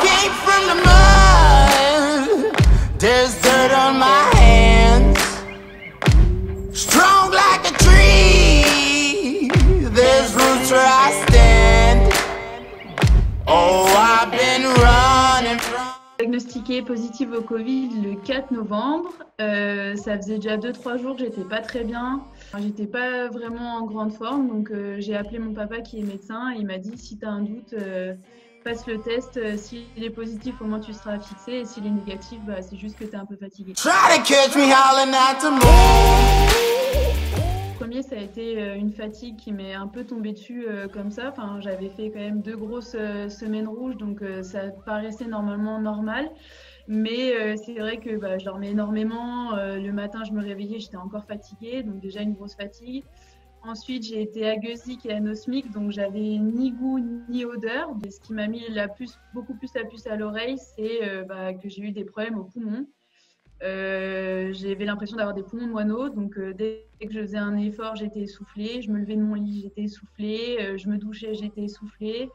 Came from the mud, there's dirt on my hands. Strong like a tree, there's roots where I stand. Oh, I've been running from... Diagnostiquée positive au Covid le 4 novembre. Ça faisait déjà 2-3 jours que j'étais pas très bien. J'étais pas vraiment en grande forme, donc j'ai appelé mon papa qui est médecin. Et il m'a dit si tu as un doute, passe le test. S'il est positif, au moins tu seras fixé. Et s'il est négatif, bah, c'est juste que tu es un peu fatigué. Try to catch me howling at the moon. Le premier, ça a été une fatigue qui m'est un peu tombée dessus comme ça. Enfin, j'avais fait quand même 2 grosses semaines rouges, donc ça paraissait normalement normal. Mais c'est vrai que je dormais énormément. Le matin, je me réveillais, j'étais encore fatiguée, donc déjà une grosse fatigue. Ensuite, j'ai été agueusique et anosmique, donc j'avais ni goût ni odeur. Et ce qui m'a mis beaucoup plus la puce à l'oreille, c'est que j'ai eu des problèmes aux poumons. J'avais l'impression d'avoir des poumons de moineau, donc dès que je faisais un effort, j'étais essoufflée. Je me levais de mon lit, j'étais essoufflée. Je me douchais, j'étais essoufflée.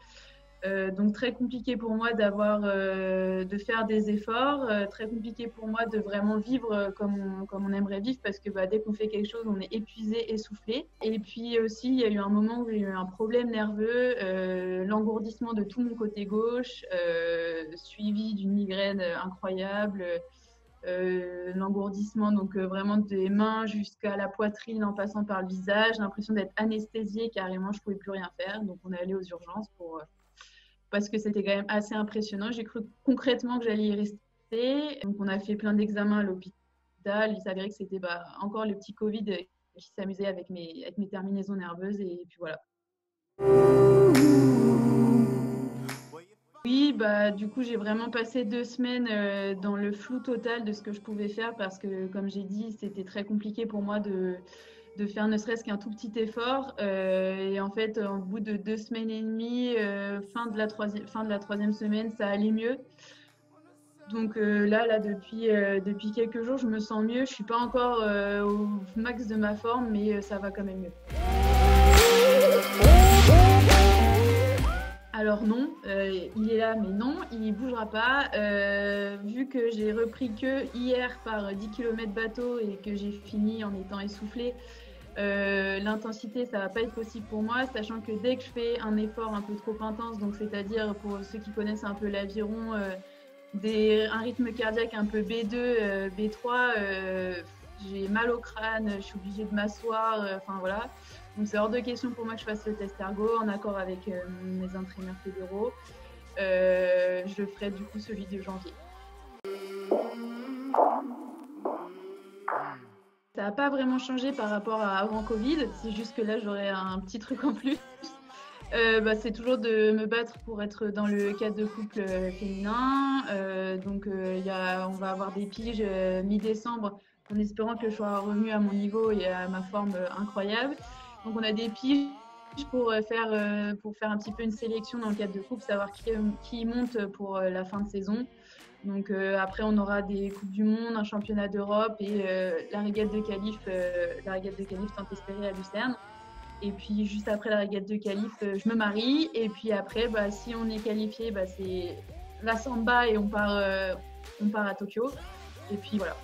Donc très compliqué pour moi de faire des efforts, très compliqué pour moi de vraiment vivre comme on aimerait vivre parce que dès qu'on fait quelque chose, on est épuisé, essoufflé. Et puis aussi, il y a eu un moment où j'ai eu un problème nerveux, l'engourdissement de tout mon côté gauche, suivi d'une migraine incroyable. L'engourdissement donc vraiment des mains jusqu'à la poitrine en passant par le visage, l'impression d'être anesthésiée carrément, je pouvais plus rien faire, donc on est allé aux urgences parce que c'était quand même assez impressionnant. J'ai cru concrètement que j'allais y rester, donc on a fait plein d'examens à l'hôpital. Il s'avérait que c'était encore le petit Covid qui s'amusait avec mes terminaisons nerveuses et puis voilà. Oui, du coup, j'ai vraiment passé 2 semaines dans le flou total de ce que je pouvais faire parce que, comme j'ai dit, c'était très compliqué pour moi de faire ne serait-ce qu'un tout petit effort. Et en fait, au bout de 2 semaines et demie, fin de la troisième semaine, ça allait mieux. Donc là, depuis quelques jours, je me sens mieux. Je ne suis pas encore au max de ma forme, mais ça va quand même mieux. Alors non, il est là, mais non, il ne bougera pas. Vu que j'ai repris que hier par 10 km bateau et que j'ai fini en étant essoufflée, l'intensité, ça ne va pas être possible pour moi, sachant que dès que je fais un effort un peu trop intense, donc c'est-à-dire pour ceux qui connaissent un peu l'aviron, un rythme cardiaque un peu B2, B3, j'ai mal au crâne, je suis obligée de m'asseoir, enfin voilà. Donc c'est hors de question pour moi que je fasse le test ergo en accord avec mes entraîneurs fédéraux. Je ferai du coup celui de janvier. Ça n'a pas vraiment changé par rapport à avant Covid, c'est juste que là j'aurai un petit truc en plus. C'est toujours de me battre pour être dans le cadre de couple féminin. Donc on va avoir des piges mi-décembre en espérant que je sois revenue à mon niveau et à ma forme incroyable. Donc on a des piges pour faire un petit peu une sélection dans le cadre de couple, savoir qui monte pour la fin de saison. Donc après on aura des coupes du monde, un championnat d'Europe et la régate de qualif tant espérée à Lucerne. Et puis juste après la régate de qualif, je me marie. Et puis après, si on est qualifié, c'est la samba et on part à Tokyo. Et puis voilà.